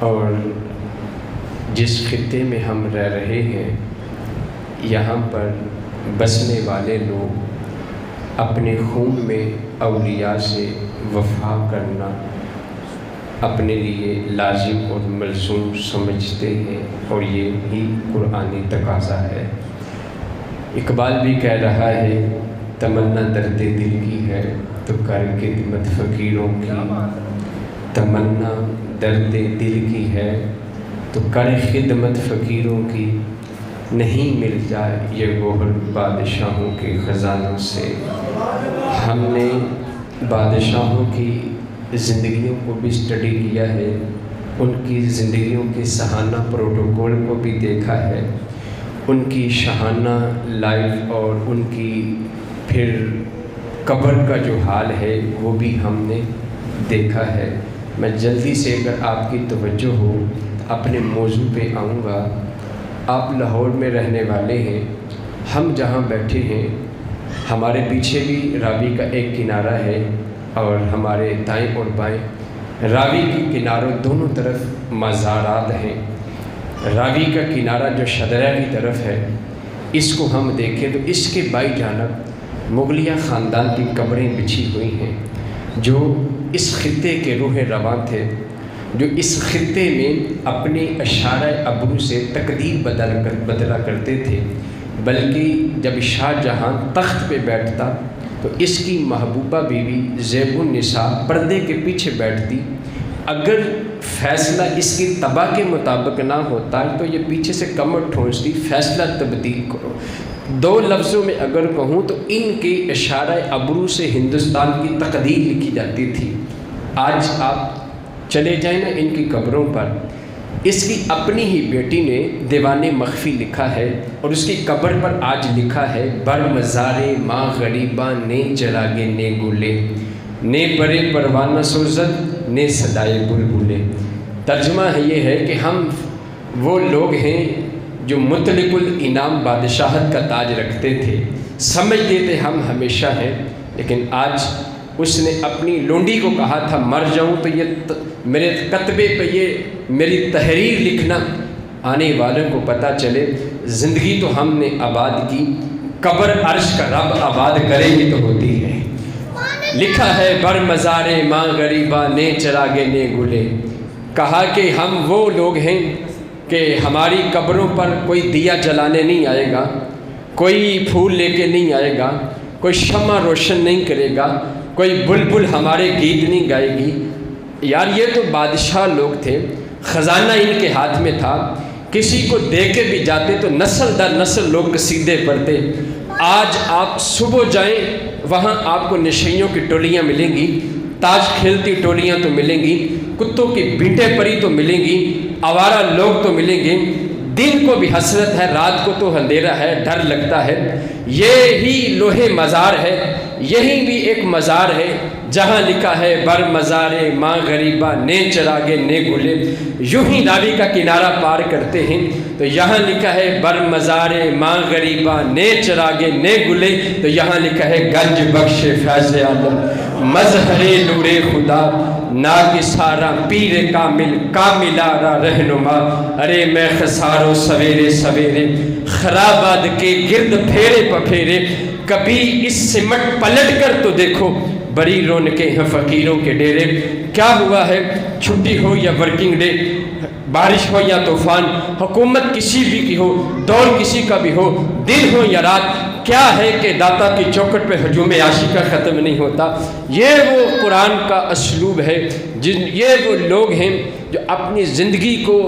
اور جس خطے میں ہم رہ رہے ہیں یہاں پر بسنے والے لوگ اپنے خون میں اولیاء سے وفا کرنا اپنے لیے لازم اور ملزوم سمجھتے ہیں، اور یہ ہی قرآنی تقاضا ہے۔ اقبال بھی کہہ رہا ہے تمنا درد دل کی ہے تو کر خدمت فقیروں کی، تمنا درد دل کی ہے تو کر خدمت فقیروں کی، نہیں مل جائے یہ گوہر بادشاہوں کے خزانوں سے۔ ہم نے بادشاہوں کی زندگیوں کو بھی اسٹڈی کیا ہے، ان کی زندگیوں کے سہانہ پروٹوکول کو بھی دیکھا ہے، ان کی شاہانہ لائف اور ان کی پھر قبر کا جو حال ہے وہ بھی ہم نے دیکھا ہے۔ میں جلدی سے اگر آپ کی توجہ ہو اپنے موضوع پہ آؤں گا۔ آپ لاہور میں رہنے والے ہیں، ہم جہاں بیٹھے ہیں ہمارے پیچھے بھی راوی کا ایک کنارہ ہے اور ہمارے دائیں اور بائیں راوی کے کناروں دونوں طرف مزارات ہیں۔ راوی کا کنارہ جو شدرہ کی طرف ہے، اس کو ہم دیکھیں تو اس کے بائیں جانب مغلیہ خاندان کی قبریں بچھی ہوئی ہیں، جو اس خطے کے روح رواں تھے، جو اس خطے میں اپنی اشارہ ابرو سے تقدیر بدلا کرتے تھے۔ بلکہ جب شاہ جہاں تخت پہ بیٹھتا تو اس کی محبوبہ بیوی زیب النساء پردے کے پیچھے بیٹھتی۔ اگر فیصلہ اس کی تباہ کے مطابق نہ ہوتا تو یہ پیچھے سے کمر ٹھونستی، فیصلہ تبدیل کرو۔ دو لفظوں میں اگر کہوں تو ان کے اشارہ ابرو سے ہندوستان کی تقدیر لکھی جاتی تھی۔ آج آپ چلے جائیں نا ان کی قبروں پر، اس کی اپنی ہی بیٹی نے دیوان مخفی لکھا ہے اور اس کی قبر پر آج لکھا ہے بر مزارے ماں غریباں نے چراغے نے گلے، نے پرے پروانہ سوزد نے صدائے بلبلے۔ ترجمہ یہ ہے کہ ہم وہ لوگ ہیں جو مطلق الانعام بادشاہت کا تاج رکھتے تھے، سمجھتے تھے ہم ہمیشہ ہیں، لیکن آج اس نے اپنی لونڈی کو کہا تھا مر جاؤں تو یہ میرے کتبے پہ یہ میری تحریر لکھنا، آنے والوں کو پتہ چلے زندگی تو ہم نے آباد کی، قبر عرش کا رب آباد کرے گی تو ہوتی ہے۔ لکھا ہے بر مزارے ماں غریبا نے چراغے نے گلے، کہا کہ ہم وہ لوگ ہیں کہ ہماری قبروں پر کوئی دیا جلانے نہیں آئے گا، کوئی پھول لے کے نہیں آئے گا، کوئی شمع روشن نہیں کرے گا، کوئی بلبل ہمارے گیت نہیں گائے گی۔ یار یہ تو بادشاہ لوگ تھے، خزانہ ان کے ہاتھ میں تھا، کسی کو دے کے بھی جاتے تو نسل در نسل لوگ قصیدے پڑھتے۔ آج آپ صبح جائیں وہاں آپ کو نشیوں کی ٹولیاں ملیں گی، تاج کھیلتی ٹولیاں تو ملیں گی، کتوں کی بینٹیں پری تو ملیں گی، آوارہ لوگ تو ملیں گے۔ دن کو بھی حسرت ہے، رات کو تو اندھیرا ہے، ڈر لگتا ہے۔ یہی لوہے مزار ہے، یہی بھی ایک مزار ہے جہاں لکھا ہے بر مزارے ماں غریبہ نے چراغے نے گلے۔ یوں ہی راوی کا کنارہ پار کرتے ہیں تو یہاں لکھا ہے بر مزارے ماں غریبہ نے چراغے نے گلے، تو یہاں لکھا ہے گنج بخش فیض عالم مظہر نور خدا ناگسارا پیر کامل کاملارا رہنما۔ ارے میں خسارو سویرے سویرے خرابات کے گرد پھیرے پپھیرے، کبھی اس سمٹ پلٹ کر تو دیکھو بڑی رونقیں ہیں فقیروں کے ڈیرے۔ کیا ہوا ہے چھٹی ہو یا ورکنگ ڈے، بارش ہو یا طوفان، حکومت کسی بھی کی ہو، دور کسی کا بھی ہو، دن ہو یا رات، کیا ہے کہ داتا کی چوکٹ پہ ہجوم عاشقہ ختم نہیں ہوتا۔ یہ وہ قرآن کا اسلوب ہے، یہ وہ لوگ ہیں جو اپنی زندگی کو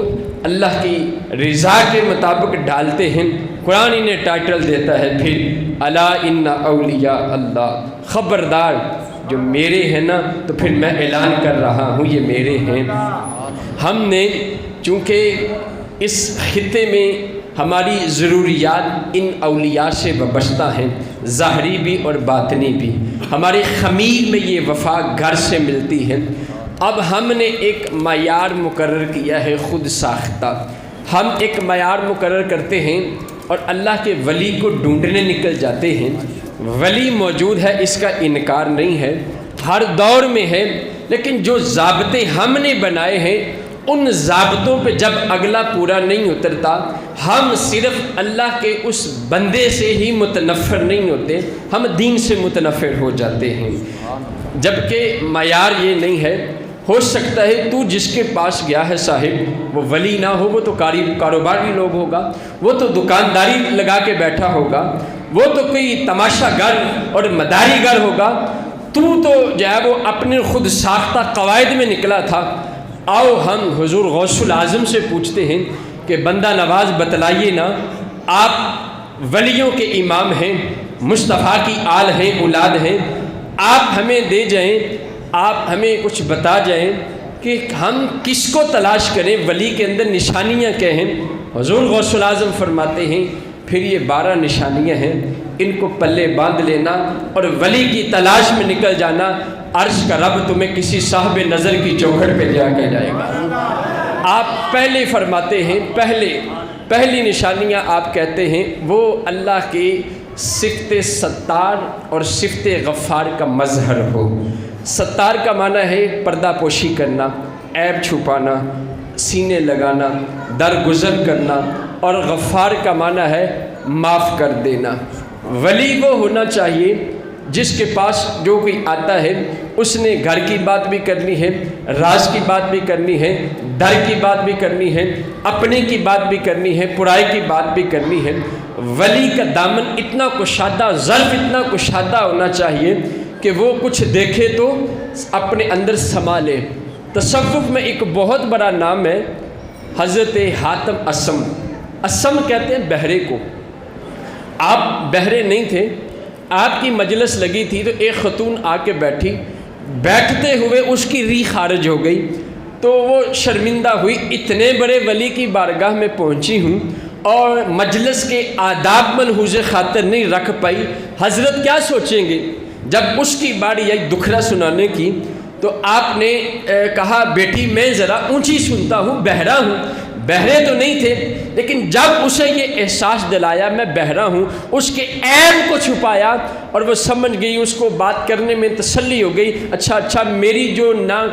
اللہ کی رضا کے مطابق ڈالتے ہیں۔ قرآن انہیں ٹائٹل دیتا ہے پھر الا ان اولیاء اللہ، خبردار جو میرے ہیں نا، تو پھر میں اعلان کر رہا ہوں یہ میرے ہیں۔ ہم نے چونکہ اس خطے میں ہماری ضروریات ان اولیاء سے وابستہ ہیں، ظاہری بھی اور باطنی بھی، ہماری خمیر میں یہ وفا گھر سے ملتی ہے۔ اب ہم نے ایک معیار مقرر کیا ہے خود ساختہ، ہم ایک معیار مقرر کرتے ہیں اور اللہ کے ولی کو ڈھونڈنے نکل جاتے ہیں۔ ولی موجود ہے، اس کا انکار نہیں ہے، ہر دور میں ہے، لیکن جو ضابطے ہم نے بنائے ہیں ان ضابطوں پہ جب اگلا پورا نہیں اترتا، ہم صرف اللہ کے اس بندے سے ہی متنفر نہیں ہوتے، ہم دین سے متنفر ہو جاتے ہیں، جبکہ معیار یہ نہیں ہے۔ ہو سکتا ہے تو جس کے پاس گیا ہے صاحب وہ ولی نہ ہو، وہ تو کاروباری لوگ ہوگا، وہ تو دکانداری لگا کے بیٹھا ہوگا، وہ تو کوئی تماشا گر اور مداری گر ہوگا، تو جو ہے وہ اپنے خود ساختہ قواعد میں نکلا تھا۔ آؤ ہم حضور غوث الاعظم سے پوچھتے ہیں کہ بندہ نواز بتلائیے نا، آپ ولیوں کے امام ہیں، مصطفیٰ کی آل ہیں، اولاد ہیں، آپ ہمیں دے جائیں، آپ ہمیں کچھ بتا جائیں کہ ہم کس کو تلاش کریں، ولی کے اندر نشانیاں کیا ہیں؟ حضور غوث الاعظم فرماتے ہیں پھر یہ 12 نشانیاں ہیں، ان کو پلے باندھ لینا اور ولی کی تلاش میں نکل جانا، عرش کا رب تمہیں کسی صاحب نظر کی چوکھٹ پہ جا کے جائے گا۔ آپ پہلے فرماتے ہیں پہلی نشانیاں آپ کہتے ہیں وہ اللہ کی صفت ستار اور صفت غفار کا مظہر ہو۔ ستار کا معنی ہے پردہ پوشی کرنا، عیب چھپانا، سینے لگانا، درگزر کرنا، اور غفار کا معنی ہے معاف کر دینا۔ ولی وہ ہونا چاہیے جس کے پاس جو کوئی آتا ہے اس نے گھر کی بات بھی کرنی ہے، راز کی بات بھی کرنی ہے، ڈر کی بات بھی کرنی ہے، اپنے کی بات بھی کرنی ہے، پرائی کی بات بھی کرنی ہے۔ ولی کا دامن اتنا کشادہ، ظرف اتنا کشادہ ہونا چاہیے کہ وہ کچھ دیکھے تو اپنے اندر سما لے۔ تصوف میں ایک بہت بڑا نام ہے حضرت حاتم اسم۔ اسم کہتے ہیں بہرے کو۔ آپ بہرے نہیں تھے، آپ کی مجلس لگی تھی تو ایک خاتون آ کے بیٹھی، بیٹھتے ہوئے اس کی ریح خارج ہو گئی تو وہ شرمندہ ہوئی، اتنے بڑے ولی کی بارگاہ میں پہنچی ہوں اور مجلس کے آداب ملحوظ خاطر نہیں رکھ پائی، حضرت کیا سوچیں گے؟ جب اس کی باری آئی دکھڑا سنانے کی تو آپ نے کہا بیٹی میں ذرا اونچی سنتا ہوں، بہرا ہوں۔ بہرے تو نہیں تھے، لیکن جب اسے یہ احساس دلایا میں بہرا ہوں، اس کے عیب کو چھپایا اور وہ سمجھ گئی، اس کو بات کرنے میں تسلی ہو گئی، اچھا میری جو نا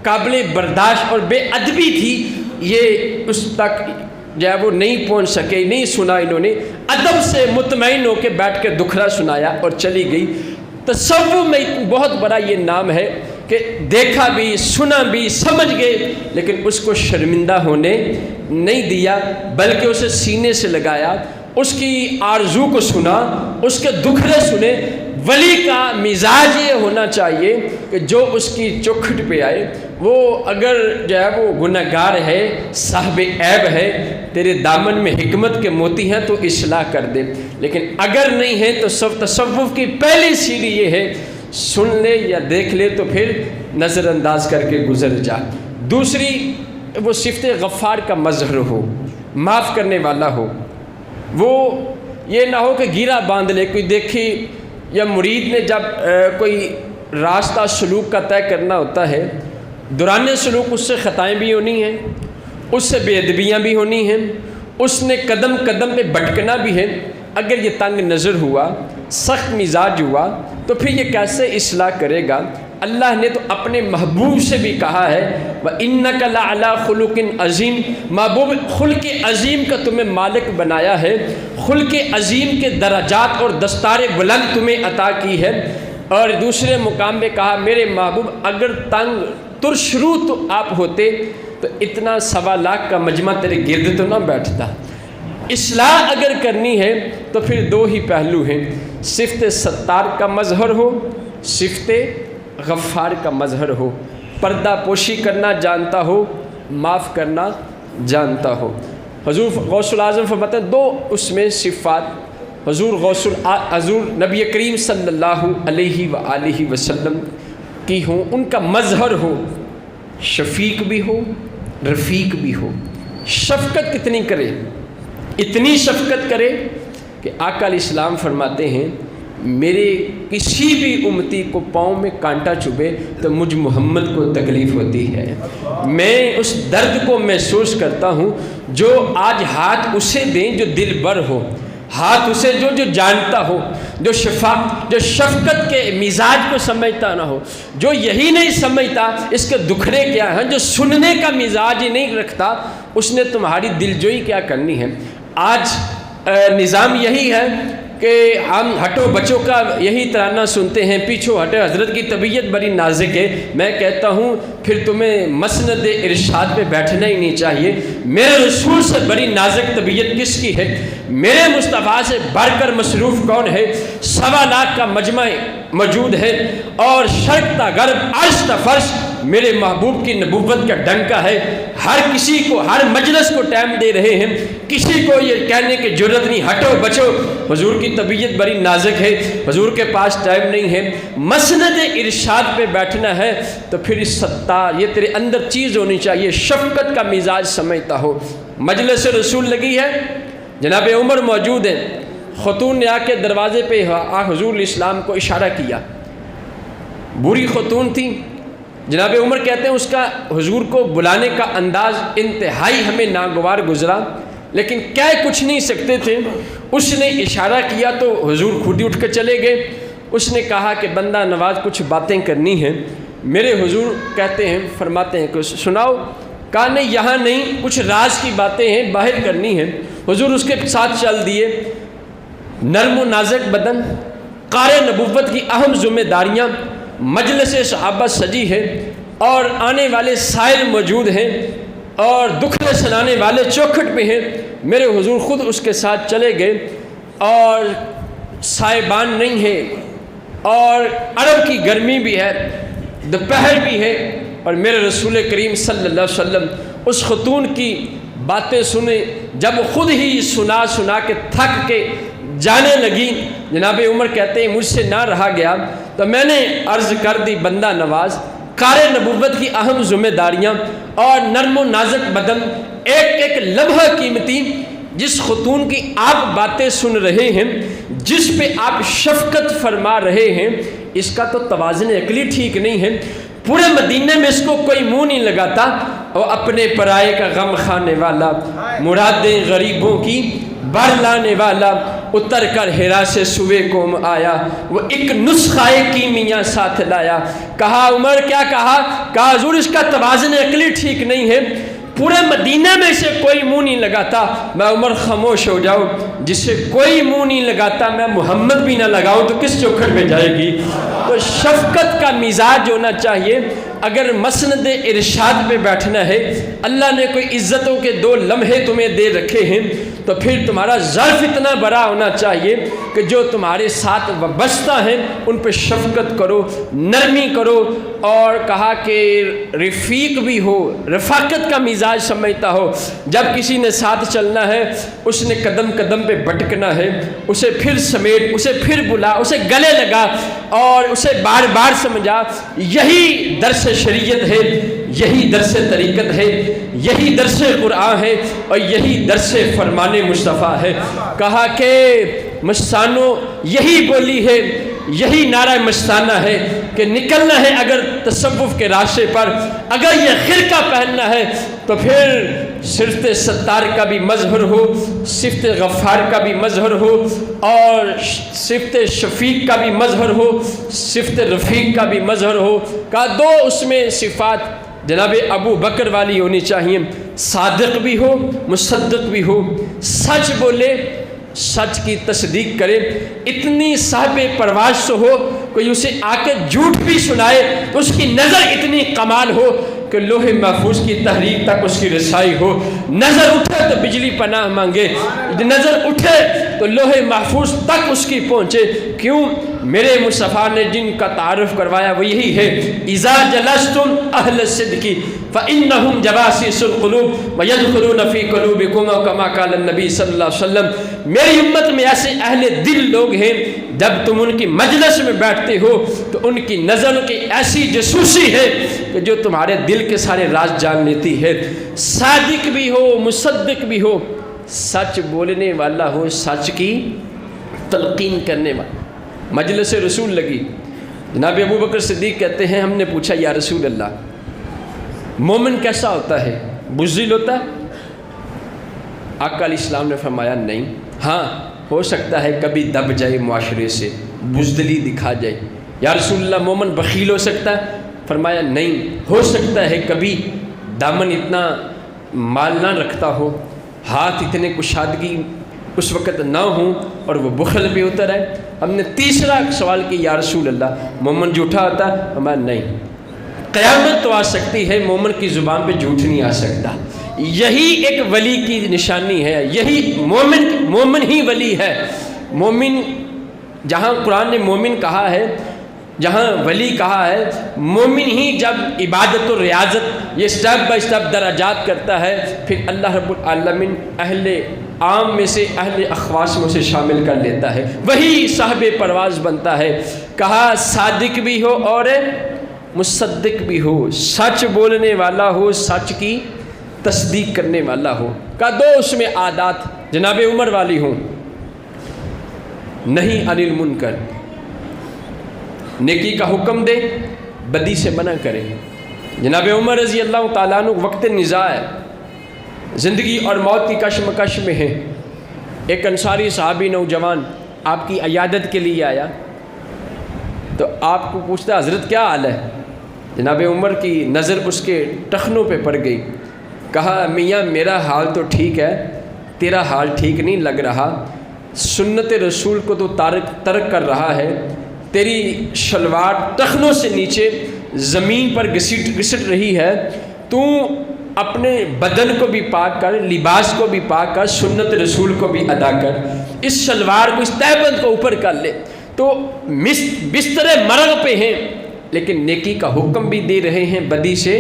قابل برداشت اور بے ادبی تھی یہ اس تک جو ہے وہ نہیں پہنچ سکے، نہیں سنا، انہوں نے ادب سے مطمئن ہو کے بیٹھ کے دکھڑا سنایا اور چلی گئی۔ تصوف میں بہت بڑا یہ نام ہے کہ دیکھا بھی، سنا بھی، سمجھ گئے، لیکن اس کو شرمندہ ہونے نہیں دیا، بلکہ اسے سینے سے لگایا، اس کی آرزو کو سنا، اس کے دکھڑے سنے۔ ولی کا مزاج یہ ہونا چاہیے کہ جو اس کی چوکھٹ پہ آئے، وہ اگر جو ہے وہ گنہگار ہے، صاحب عیب ہے، تیرے دامن میں حکمت کے موتی ہیں تو اصلاح کر دے، لیکن اگر نہیں ہے تو تصوف کی پہلی سیڑھی یہ ہے سن لے یا دیکھ لے تو پھر نظر انداز کر کے گزر جا۔ دوسری وہ صفت غفار کا مظہر ہو، معاف کرنے والا ہو، وہ یہ نہ ہو کہ گیرا باندھ لے، کوئی دیکھے یا مرید نے جب کوئی راستہ سلوک کا طے کرنا ہوتا ہے، دوران سلوک اس سے خطائیں بھی ہونی ہیں، اس سے بے ادبیاں بھی ہونی ہیں، اس نے قدم قدم پہ بھٹکنا بھی ہے۔ اگر یہ تنگ نظر ہوا، سخت مزاج ہوا تو پھر یہ کیسے اصلاح کرے گا؟ اللہ نے تو اپنے محبوب سے بھی کہا ہے وَإِنَّكَ لَعَلَىٰ خُلُقٍ عَظِيمٍ، محبوب خلق عظیم کا تمہیں مالک بنایا ہے، خلق عظیم کے درجات اور دستار بلند تمہیں عطا کی ہے۔ اور دوسرے مقام پہ کہا میرے محبوب اگر تنگ ترشرو تو آپ ہوتے تو اتنا 1.25 لاکھ کا مجمع تیرے گرد تو نہ بیٹھتا۔ اصلاح اگر کرنی ہے تو پھر 2 ہی پہلو ہیں، صفت ستار کا مظہر ہو، صفت غفار کا مظہر ہو، پردہ پوشی کرنا جانتا ہو، معاف کرنا جانتا ہو۔ حضور غوث الاعظم فرماتے ہیں 2 اس میں صفات حضور نبی کریم صلی اللہ علیہ وآلہ وسلم کی ہوں، ان کا مظہر ہو، شفیق بھی ہو، رفیق بھی ہو۔ شفقت کتنی کرے؟ اتنی شفقت کرے کہ آقا علیہ السلام فرماتے ہیں میرے کسی بھی امتی کو پاؤں میں کانٹا چبھے تو مجھ محمد کو تکلیف ہوتی ہے، میں اس درد کو محسوس کرتا ہوں۔ جو آج ہاتھ اسے دیں جو دل بر ہو، ہاتھ اسے جو جانتا ہو، جو شفقت کے مزاج کو سمجھتا نہ ہو، جو یہی نہیں سمجھتا اس کے دکھنے کیا ہیں، جو سننے کا مزاج ہی نہیں رکھتا، اس نے تمہاری دلجوئی کیا کرنی ہے۔ آج نظام یہی ہے کہ ہم ہٹو بچوں کا یہی ترانہ سنتے ہیں، پیچھو ہٹے حضرت کی طبیعت بڑی نازک ہے۔ میں کہتا ہوں پھر تمہیں مسند ارشاد پہ بیٹھنا ہی نہیں چاہیے۔ میرے رسول سے بڑی نازک طبیعت کس کی ہے؟ میرے مصطفیٰ سے بڑھ کر مصروف کون ہے؟ 1.25 لاکھ کا مجمع موجود ہے، اور شرق تا غرب عرش تا فرش میرے محبوب کی نبوت کا ڈنکا ہے۔ ہر کسی کو، ہر مجلس کو ٹائم دے رہے ہیں، کسی کو یہ کہنے کی جرت نہیں ہٹو بچو۔ حضور کی طبیعت بڑی نازک ہے، حضور کے پاس ٹائم نہیں ہے۔ مسند ارشاد پہ بیٹھنا ہے تو پھر اس ستار، یہ تیرے اندر چیز ہونی چاہیے، شفقت کا مزاج سمجھتا ہو۔ مجلس رسول لگی ہے، جناب عمر موجود ہیں، خاتون نے آ کے دروازے پہ حضور الاسلام کو اشارہ کیا، بری خاتون تھی۔ جناب عمر کہتے ہیں اس کا حضور کو بلانے کا انداز انتہائی ہمیں ناگوار گزرا، لیکن کہہ کچھ نہیں سکتے تھے۔ اس نے اشارہ کیا تو حضور خود ہی اٹھ کے چلے گئے۔ اس نے کہا کہ بندہ نواز کچھ باتیں کرنی ہیں۔ میرے حضور کہتے ہیں، فرماتے ہیں کہ سناؤ۔ کہا نہیں یہاں نہیں، کچھ راز کی باتیں ہیں، باہر کرنی ہیں۔ حضور اس کے ساتھ چل دیے۔ نرم و نازک بدن، قار نبوت کی اہم ذمہ داریاں، مجلس صحابہ سجی ہے، اور آنے والے سائل موجود ہیں، اور دکھنے سنانے والے چوکھٹ پہ ہیں۔ میرے حضور خود اس کے ساتھ چلے گئے، اور سائبان نہیں ہے، اور عرب کی گرمی بھی ہے، دوپہر بھی ہے، اور میرے رسول کریم صلی اللہ علیہ وسلم اس خاتون کی باتیں سنے۔ جب خود ہی سنا کے تھک کے جانے لگی، جناب عمر کہتے ہیں مجھ سے نہ رہا گیا تو میں نے عرض کر دی، بندہ نواز، قار نبوت کی اہم ذمہ داریاں اور نرم و نازک بدن، ایک ایک لمحہ قیمتی، جس خاتون کی آپ باتیں سن رہے ہیں، جس پہ آپ شفقت فرما رہے ہیں، اس کا تو توازن عقلی ٹھیک نہیں ہے۔ پورے مدینے میں اس کو کوئی منہ نہیں لگاتا، اور اپنے پرائے کا غم کھانے والا، مرادیں غریبوں کی بڑھ لانے والا، اتر کر ہرا سے سوئے قوم آیا، وہ ایک نسخہ کیمیا ساتھ لایا۔ کہا عمر کیا کہا حضور اس کا توازن عقلی ٹھیک نہیں ہے، پورے مدینہ میں سے کوئی منہ نہیں لگاتا، میں عمر خاموش ہو جاؤں، جسے کوئی منہ نہیں لگاتا میں محمد بھی نہ لگاؤں تو کس چوکھٹ میں جائے گی؟ تو شفقت کا مزاج ہونا چاہیے۔ اگر مسند ارشاد پہ بیٹھنا ہے، اللہ نے کوئی عزتوں کے 2 لمحے تمہیں دے رکھے ہیں، تو پھر تمہارا ظرف اتنا بڑا ہونا چاہیے کہ جو تمہارے ساتھ وابستہ ہیں ان پہ شفقت کرو، نرمی کرو، اور کہا کہ رفیق بھی ہو، رفاقت کا مزاج سمجھتا ہو۔ جب کسی نے ساتھ چلنا ہے، اس نے قدم قدم پہ بھٹکنا ہے، اسے پھر سمیٹ، اسے پھر بلا، اسے گلے لگا اور اسے بار بار سمجھا۔ یہی درس شریعت ہے، یہی درس طریقت ہے، یہی درس قرآن ہے، اور یہی درس فرمان مصطفیٰ ہے۔ کہا کہ مستانو یہی بولی ہے، یہی نعرہ مستانہ ہے کہ نکلنا ہے اگر تصوف کے راستے پر، اگر یہ خرقہ پہننا ہے تو پھر صفت ستار کا بھی مظہر ہو، صفت غفار کا بھی مظہر ہو، اور صفت شفیق کا بھی مظہر ہو، صفت رفیق کا بھی مظہر ہو۔ کہا 2 اس میں صفات جناب ابو بکر والی ہونی چاہیے، صادق بھی ہو، مصدق بھی ہو، سچ بولے، سچ کی تصدیق کرے، اتنی صاحب پرواز سے ہو، کوئی اسے آ کے جھوٹ بھی سنائے تو اس کی نظر اتنی کمال ہو کہ لوح محفوظ کی تحریک تک اس کی رسائی ہو۔ نظر اٹھے تو بجلی پناہ مانگے، نظر اٹھے تو لوح محفوظ تک اس کی پہنچے۔ کیوں؟ میرے مصطفیٰ نے جن کا تعارف کروایا وہ یہی ہے، اذا جلستم اہل الصدق فانہم جواسیس القلوب ویدخلون فی قلوبکم، کما قال النبی صلی اللہ علیہ وسلم۔ میری امت میں ایسے اہل دل لوگ ہیں، جب تم ان کی مجلس میں بیٹھتے ہو تو ان کی نظر کی ایسی جاسوسی ہے کہ جو تمہارے دل کے سارے راز جان لیتی ہے۔ صادق بھی ہو، مصدق بھی ہو، سچ بولنے والا ہو، سچ کی تلقین کرنے والا۔ مجلس رسول لگی، جناب ابو بکر صدیق کہتے ہیں ہم نے پوچھا یا رسول اللہ مومن کیسا ہوتا ہے؟ بزدل ہوتا ہے؟ آقا علیہ السلام نے فرمایا نہیں، ہاں ہو سکتا ہے کبھی دب جائے معاشرے سے، بزدلی دکھا جائے۔ یا رسول اللہ مومن بخیل ہو سکتا ہے؟ فرمایا نہیں، ہو سکتا ہے کبھی دامن اتنا مال نہ رکھتا ہو، ہاتھ اتنے کشادگی اس وقت نہ ہوں اور وہ بخل بھی اتر ہے۔ ہم نے تیسرا سوال کیا یا رسول اللہ مومن جھوٹا ہوتا ہے؟ ہمارا نہیں، قیامت تو آ سکتی ہے، مومن کی زبان پہ جھوٹ نہیں آ سکتا۔ یہی ایک ولی کی نشانی ہے، یہی مومن ہی ولی ہے۔ مومن جہاں قرآن نے مومن کہا ہے، جہاں ولی کہا ہے، مومن ہی جب عبادت و ریاضت یہ سٹیپ بائی سٹیپ درجات کرتا ہے، پھر اللہ رب العالمین اہل عام میں سے، اہل اخواص میں سے شامل کر لیتا ہے، وہی صاحب پرواز بنتا ہے۔ کہا صادق بھی ہو اور مصدق بھی ہو، سچ بولنے والا ہو، سچ کی تصدیق کرنے والا ہو۔ کہا دو اس میں عادات جناب عمر والی ہوں، نہیں عن المنکر، نیکی کا حکم دے، بدی سے منع کرے۔ جناب عمر رضی اللہ تعالیٰ عنہ وقت نزاع ہے، زندگی اور موت کی کشمکش میں ہیں۔ ایک انصاری صحابی نوجوان آپ کی عیادت کے لیے آیا تو آپ کو پوچھتا حضرت کیا حال ہے؟ جناب عمر کی نظر اس کے ٹخنوں پہ پڑ گئی۔ کہا میاں میرا حال تو ٹھیک ہے، تیرا حال ٹھیک نہیں لگ رہا، سنت رسول کو تو ترک کر رہا ہے، تیری شلوار ٹخنوں سے نیچے زمین پر گھسٹ رہی ہے، تو اپنے بدن کو بھی پاک کر، لباس کو بھی پاک کر، سنت رسول کو بھی ادا کر، اس شلوار کو، اس تہبند کو اوپر کر لے۔ تو بستر مرگ پہ ہیں لیکن نیکی کا حکم بھی دے رہے ہیں، بدی سے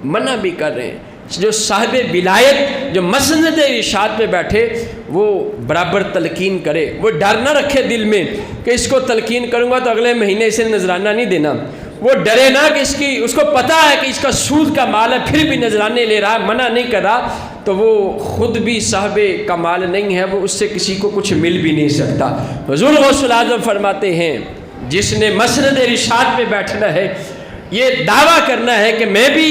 منع بھی کر رہے ہیں۔ جو صاحب ولایت جو مسند ارشاد پہ بیٹھے وہ برابر تلقین کرے، وہ ڈر نہ رکھے دل میں کہ اس کو تلقین کروں گا تو اگلے مہینے اسے نذرانہ نہیں دینا، وہ ڈرے نہ کہ اس کو پتہ ہے کہ اس کا سود کا مال ہے پھر بھی نذرانے لے رہا، منع نہیں کر رہا، تو وہ خود بھی صاحب کا مال نہیں ہے، وہ اس سے کسی کو کچھ مل بھی نہیں سکتا۔ حضور غوث الاعظم فرماتے ہیں جس نے مسند ارشاد پہ بیٹھنا ہے، یہ دعویٰ کرنا ہے کہ میں بھی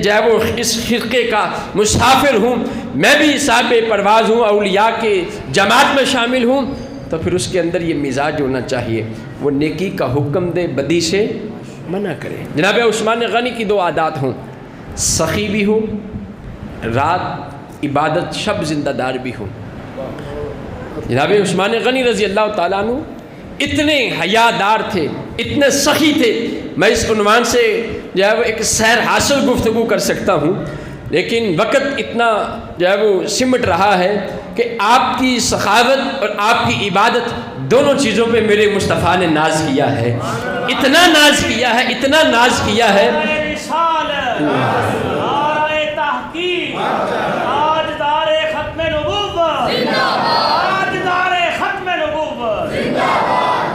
جو ہے وہ اس فرقے کا مسافر ہوں، میں بھی صاحب پرواز ہوں، اولیاء کے جماعت میں شامل ہوں، تو پھر اس کے اندر یہ مزاج ہونا چاہیے، وہ نیکی کا حکم دے، بدی سے منع کرے۔ جناب عثمان غنی کی دو عادات ہوں، سخی بھی ہوں، رات عبادت شب زندہ دار بھی ہوں۔ جناب عثمان غنی رضی اللہ تعالیٰ عنہ اتنے حیادار تھے، اتنے سخی تھے، میں اس عنوان سے جو ہے وہ ایک سیر حاصل گفتگو کر سکتا ہوں، لیکن وقت اتنا جو ہے وہ سمٹ رہا ہے کہ آپ کی سخاوت اور آپ کی عبادت دونوں چیزوں پہ میرے مصطفیٰ نے ناز کیا ہے، اتنا ناز کیا ہے، اتنا ناز کیا ہے۔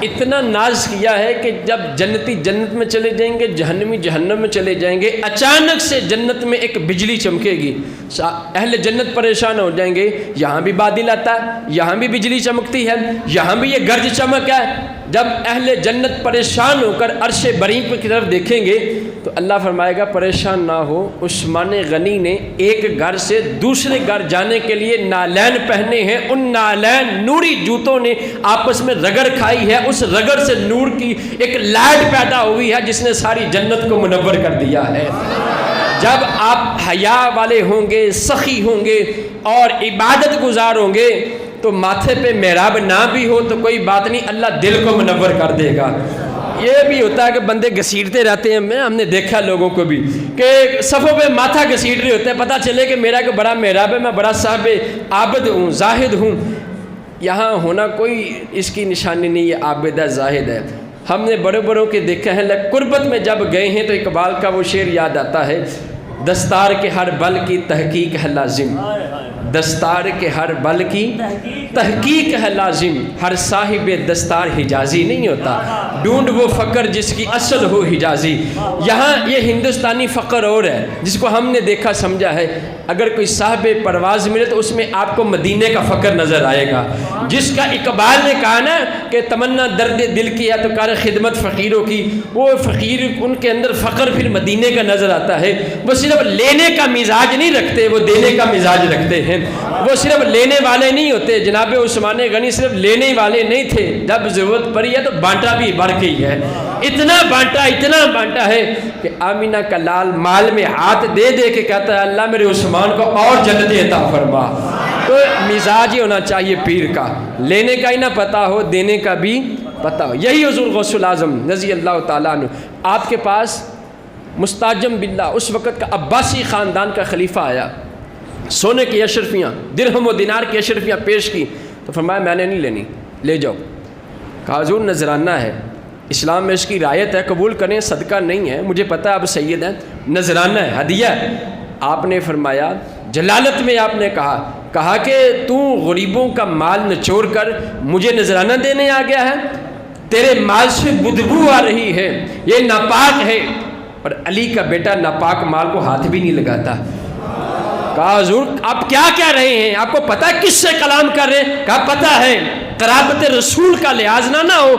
اتنا ناز کیا ہے کہ جب جنتی جنت میں چلے جائیں گے، جہنمی جہنم میں چلے جائیں گے، اچانک سے جنت میں ایک بجلی چمکے گی، اہل جنت پریشان ہو جائیں گے، یہاں بھی بادل آتا ہے، یہاں بھی بجلی چمکتی ہے، یہاں بھی یہ گرج چمک ہے۔ جب اہل جنت پریشان ہو کر عرش بریم کی طرف دیکھیں گے تو اللہ فرمائے گا پریشان نہ ہو، عثمان غنی نے ایک گھر سے دوسرے گھر جانے کے لیے نالین پہنے ہیں، ان نالین نوری جوتوں نے آپس میں رگڑ کھائی ہے، اس رگڑ سے نور کی ایک لائٹ پیدا ہوئی ہے جس نے ساری جنت کو منور کر دیا ہے۔ جب آپ حیا والے ہوں گے، سخی ہوں گے اور عبادت گزار ہوں گے تو ماتھے پہ محراب نہ بھی ہو تو کوئی بات نہیں، اللہ دل کو منور کر دے گا۔ یہ بھی ہوتا ہے کہ بندے گھسیٹتے رہتے ہیں، ہم نے دیکھا لوگوں کو بھی کہ صفوں پہ ماتھا گھسیٹ رہے ہوتے ہیں، پتہ چلے کہ میرا ایک بڑا محراب ہے، میں بڑا صاحب عابد ہوں، زاہد ہوں۔ یہاں ہونا کوئی اس کی نشانی نہیں ہے، عابد ہے، زاہد ہے۔ ہم نے بڑے بڑوں کے دیکھا ہے، قربت میں جب گئے ہیں تو اقبال کا وہ شعر یاد آتا ہے، دستار کے ہر بل کی تحقیق ہے لازم، دستار کے ہر بل کی تحقیق ہے لازم، ہر صاحب دستار حجازی نہیں ہوتا، ڈھونڈ وہ فقر جس کی اصل ہو حجازی۔ یہاں یہ ہندوستانی فقر اور ہے جس کو ہم نے دیکھا سمجھا ہے، اگر کوئی صاحب پرواز ملے تو اس میں آپ کو مدینے کا فقر نظر آئے گا، جس کا اقبال نے کہا نا کہ تمنا درد دل کی ہے تو کار خدمت فقیروں کی، وہ فقیر ان کے اندر فقر پھر مدینے کا نظر آتا ہے، بس صرف لینے کا مزاج نہیں رکھتے، وہ دینے کا مزاج رکھتے ہیں۔ وہ صرف لینے والے نہیں ہوتے، جناب عثمان غنی صرف لینے والے نہیں تھے، جب ضرورت پڑی ہے تو بانٹا بھی بڑھ گئی ہے، اتنا بانٹا ہے کہ آمینہ کا لال مال میں ہاتھ دے دے کے کہتا ہے اللہ میرے عثمان کو اور جنت عطا فرما۔ تو مزاج ہی ہونا چاہیے پیر کا، لینے کا ہی نہ پتہ ہو، دینے کا بھی پتہ ہو۔ یہی حضور غوث الاعظم رضی اللہ تعالیٰ عنہ، آپ کے پاس مستعجم باللہ اس وقت کا عباسی خاندان کا خلیفہ آیا، سونے کی اشرفیاں، درہم و دینار کی اشرفیاں پیش کی، تو فرمایا میں نے نہیں لینی، لے جاؤ۔ کہا حضور نذرانہ ہے، اسلام میں اس کی رعایت ہے، قبول کریں، صدقہ نہیں ہے، مجھے پتہ ہے آپ سید ہیں، نذرانہ ہے، ہدیہ ہے۔ آپ نے فرمایا، جلالت میں آپ نے کہا کہ تو غریبوں کا مال نچوڑ کر مجھے نذرانہ دینے آ گیا ہے، تیرے مال سے بدبو آ رہی ہے، یہ ناپاک ہے۔ اور علی کا بیٹا ناپاک مال کو ہاتھ بھی نہیں لگاتا۔ کہا حضور آپ کیا کہہ رہے ہیں، آپ کو پتہ ہے کس سے کلام کر رہے ہیں؟ کہا پتہ ہے، قرابت رسول کا لحاظ نہ ہو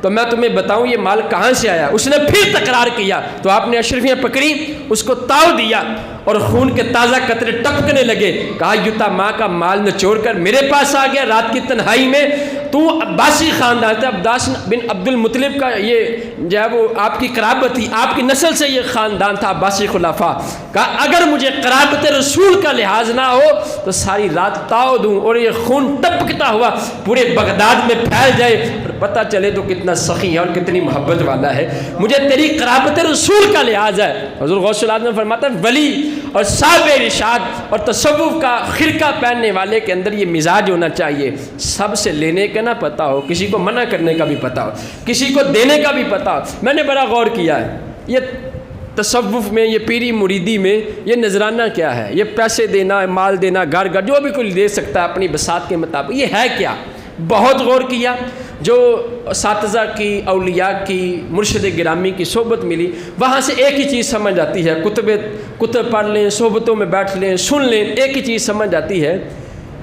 تو میں تمہیں بتاؤں یہ مال کہاں سے آیا۔ اس نے پھر تکرار کیا تو آپ نے اشرفیاں پکڑی، اس کو تاؤ دیا اور خون کے تازہ قطرے ٹپکنے لگے۔ کہا یوتا ماں کا مال نچوڑ کر میرے پاس آ گیا رات کی تنہائی میں، تو عباسی خاندان تھا، عباس بن عبد المطلب کا یہ جو ہے وہ آپ کی قرابت تھی، آپ کی نسل سے یہ خاندان تھا عباسی خلفاء۔ کہا اگر مجھے قرابت رسول کا لحاظ نہ ہو تو ساری رات تاؤ دوں اور یہ خون ٹپکتا ہوا پورے بغداد میں پھیل جائے اور پتہ چلے تو کتنا سخی ہے اور کتنی محبت والا ہے، مجھے تیری قرابت رسول کا لحاظ ہے۔ حضور غوث الاعظم فرماتا ہے ولی اور صاحب ارشاد اور تصوف کا خرقہ پہننے والے کے اندر یہ مزاج ہونا چاہیے، سب سے لینے کا نہ پتہ ہو، کسی کو منع کرنے کا بھی پتہ ہو، کسی کو دینے کا بھی پتہ ہو۔ میں نے بڑا غور کیا ہے، یہ تصوف میں، یہ پیری مریدی میں یہ نذرانہ کیا ہے، یہ پیسے دینا، مال دینا، گھر جو بھی کوئی دے سکتا ہے اپنی بساط کے مطابق، یہ ہے کیا؟ بہت غور کیا، جو اساتذہ کی، اولیاء کی، مرشد گرامی کی صحبت ملی، وہاں سے ایک ہی چیز سمجھ آتی ہے، کتب پڑھ لیں، صحبتوں میں بیٹھ لیں، سن لیں، ایک ہی چیز سمجھ آتی ہے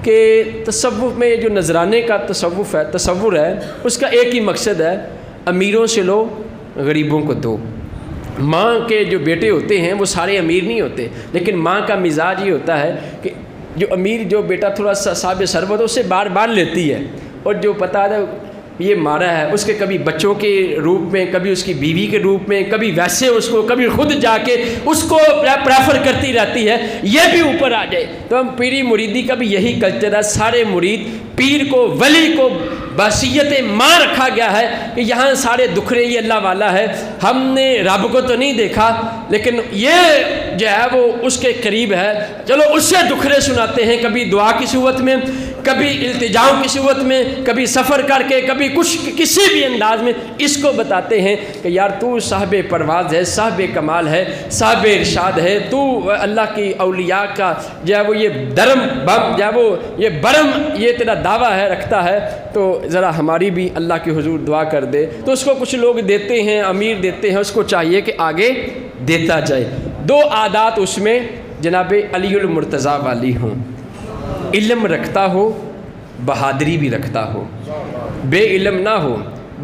کہ تصوف میں جو نذرانے کا تصور ہے اس کا ایک ہی مقصد ہے، امیروں سے لو، غریبوں کو دو۔ ماں کے جو بیٹے ہوتے ہیں وہ سارے امیر نہیں ہوتے، لیکن ماں کا مزاج یہ ہوتا ہے کہ جو امیر جو بیٹا تھوڑا سا صاحب ثروت اس سے بار بار لیتی ہے، اور جو پتہ ہے یہ مارا ہے اس کے کبھی بچوں کے روپ میں، کبھی اس کی بیوی کے روپ میں، کبھی ویسے اس کو، کبھی خود جا کے اس کو پریفر کرتی رہتی ہے، یہ بھی اوپر آ جائے۔ تو ہم پیری مریدی کا بھی یہی کلچر ہے، سارے مرید پیر کو، ولی کو بحیثیت ماں رکھا گیا ہے کہ یہاں سارے دکھرے یہ اللہ والا ہے، ہم نے رب کو تو نہیں دیکھا لیکن یہ جو ہے وہ اس کے قریب ہے، چلو اس سے دکھرے سناتے ہیں، کبھی دعا کی صورت میں، کبھی التجاؤں کی صورت میں، کبھی سفر کر کے، کبھی کچھ کسی بھی انداز میں اس کو بتاتے ہیں کہ یار تو صاحب پرواز ہے، صاحب کمال ہے، صاحب ارشاد ہے، تو اللہ کی اولیاء کا جو ہے وہ یہ درم بم جو ہے وہ یہ برم یہ تیرا دعویٰ ہے، رکھتا ہے، تو ذرا ہماری بھی اللہ کے حضور دعا کر دے۔ تو اس کو کچھ لوگ دیتے ہیں، امیر دیتے ہیں، اس کو چاہیے کہ آگے دیتا جائے۔ دو عادات اس میں جناب علی المرتضیٰ والی ہوں، علم رکھتا ہو، بہادری بھی رکھتا ہو، بے علم نہ ہو۔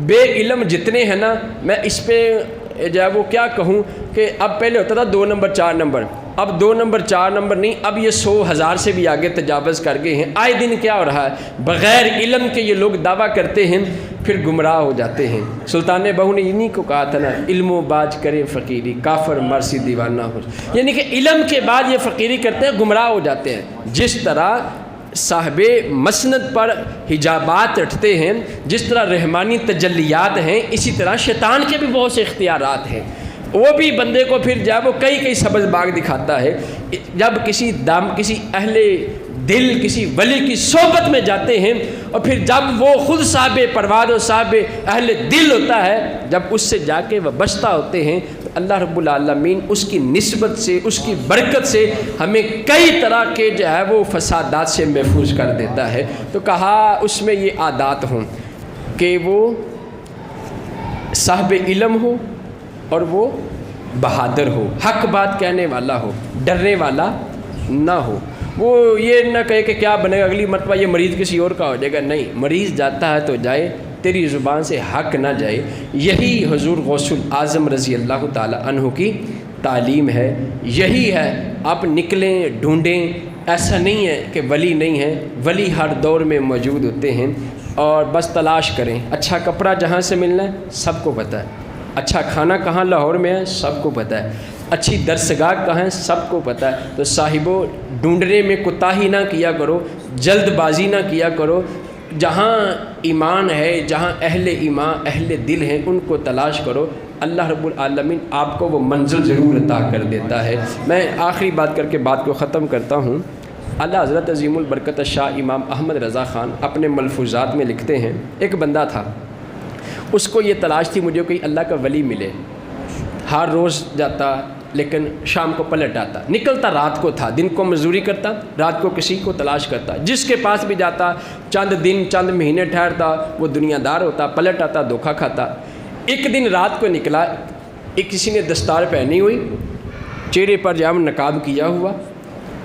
بے علم جتنے ہیں نا، میں اس پہ جو ہے وہ کیا کہوں کہ اب پہلے ہوتا تھا 2 نمبر 4 نمبر، اب 2 نمبر 4 نمبر نہیں، اب یہ 100,000 سے بھی آگے تجاوز کر گئے ہیں۔ آئے دن کیا ہو رہا ہے، بغیر علم کے یہ لوگ دعویٰ کرتے ہیں، پھر گمراہ ہو جاتے ہیں۔ سلطان بہو نے انہی کو کہا تھا نا، علم و باج کرے فقیری، کافر مرسی دیوانہ ہو، یعنی کہ علم کے بعد یہ فقیری کرتے ہیں، گمراہ ہو جاتے ہیں۔ جس طرح صاحب مسند پر حجابات رٹتے ہیں، جس طرح رحمانی تجلیات ہیں، اسی طرح شیطان کے بھی بہت سے اختیارات ہیں، وہ بھی بندے کو پھر جب وہ کئی سبز باغ دکھاتا ہے۔ جب کسی اہل دل، کسی ولی کی صحبت میں جاتے ہیں اور پھر جب وہ خود صاحب پرواز و صاحب اہل دل ہوتا ہے، جب اس سے جا کے وہ بچتا ہوتے ہیں تو اللہ رب العالمین اس کی نسبت سے، اس کی برکت سے ہمیں کئی طرح کے جو ہے وہ فسادات سے محفوظ کر دیتا ہے۔ تو کہا اس میں یہ عادات ہوں کہ وہ صاحب علم ہو اور وہ بہادر ہو، حق بات کہنے والا ہو، ڈرنے والا نہ ہو۔ وہ یہ نہ کہے کہ کیا بنے گا اگلی مرتبہ یہ مریض کسی اور کا ہو جائے گا، نہیں، مریض جاتا ہے تو جائے، تیری زبان سے حق نہ جائے۔ یہی حضور غوث الاعظم رضی اللہ تعالی عنہ کی تعلیم ہے، یہی ہے. آپ نکلیں، ڈھونڈیں. ایسا نہیں ہے کہ ولی نہیں ہے، ولی ہر دور میں موجود ہوتے ہیں، اور بس تلاش کریں. اچھا کپڑا جہاں سے ملنا ہے سب کو پتہ ہے، اچھا کھانا کہاں لاہور میں ہے سب کو پتہ ہے، اچھی درسگاہ کہاں ہے سب کو پتہ ہے. تو صاحبو ڈھونڈنے میں کوتاہی نہ کیا کرو، جلد بازی نہ کیا کرو. جہاں ایمان ہے، جہاں اہل ایمان اہل دل ہیں ان کو تلاش کرو. اللہ رب العالمین آپ کو وہ منزل ضرور عطا کر دیتا ہے. میں آخری بات کر کے بات کو ختم کرتا ہوں. اللہ حضرت عظیم البرکت شاہ امام احمد رضا خان اپنے ملفوظات میں لکھتے ہیں، ایک بندہ تھا، اس کو یہ تلاش تھی مجھے کوئی اللہ کا ولی ملے. ہر روز جاتا لیکن شام کو پلٹ آتا، نکلتا رات کو تھا، دن کو مزدوری کرتا، رات کو کسی کو تلاش کرتا. جس کے پاس بھی جاتا چند دن چند مہینے ٹھہرتا، وہ دنیا دار ہوتا، پلٹ آتا، دھوکہ کھاتا. ایک دن رات کو نکلا، ایک کسی نے دستار پہنی ہوئی، چہرے پر جام نقاب کیا ہوا،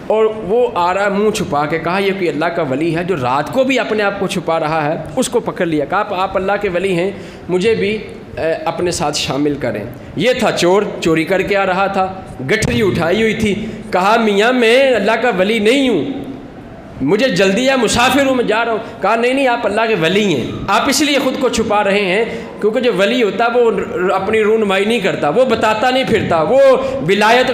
اور وہ آ رہا منہ چھپا کے. کہا یہ کوئی اللہ کا ولی ہے جو رات کو بھی اپنے آپ کو چھپا رہا ہے. اس کو پکڑ لیا، کہا آپ اللہ کے ولی ہیں، مجھے بھی اپنے ساتھ شامل کریں. یہ تھا چور، چوری کر کے آ رہا تھا، گٹھری اٹھائی ہوئی تھی. کہا میاں میں اللہ کا ولی نہیں ہوں، مجھے جلدی ہے، مسافر ہوں، میں جا رہا ہوں. کہا نہیں آپ اللہ کے ولی ہیں، آپ اس لیے خود کو چھپا رہے ہیں کیونکہ جو ولی ہوتا ہے وہ اپنی رونمائی نہیں کرتا، وہ بتاتا نہیں پھرتا، وہ ولایت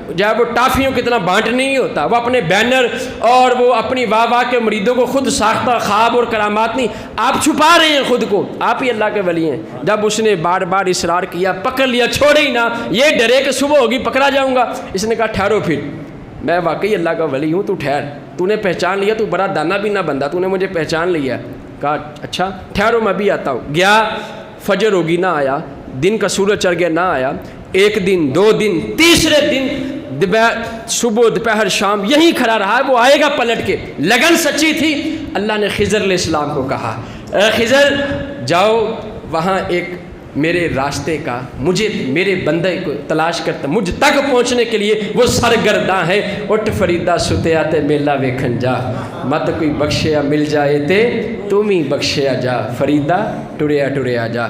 جو ہے وہ ٹافیوں کتنا بانٹ نہیں ہوتا، وہ اپنے بینر اور وہ اپنی واہ واہ کے مریدوں کو خود ساختہ خواب اور کرامات نہیں. آپ چھپا رہے ہیں خود کو، آپ ہی اللہ کے ولی ہیں. جب اس نے بار بار اصرار کیا، پکڑ لیا، چھوڑے ہی نہ، یہ ڈرے کہ صبح ہوگی پکڑا جاؤں گا. اس نے کہا ٹھہرو پھر، میں واقعی اللہ کا ولی ہوں، تو ٹھہر، تو نے پہچان لیا، تو بڑا دانا بھی نہ بندہ، تو نے مجھے پہچان لیا. کہا اچھا ٹھہرو میں بھی آتا ہوں. گیا، فجر ہوگی نہ آیا، دن کا سورج چڑھ گیا نہ آیا. ایک دن، دو دن، تیسرے دن صبح دوپہر شام یہیں کھڑا رہا. وہ آئے گا پلٹ کے. لگن سچی تھی. اللہ نے خضر علیہ السلام کو کہا اے خضر جاؤ وہاں ایک میرے راستے کا، مجھے میرے بندے کو تلاش کرتا، مجھ تک پہنچنے کے لیے وہ سرگرداں ہے. اٹھ فریدا ستیا تے میلا ویکھن جا، مت کوئی بخشیا مل جائے تے تم ہی بخشیا جا. فریدا ٹریا ٹریا جا.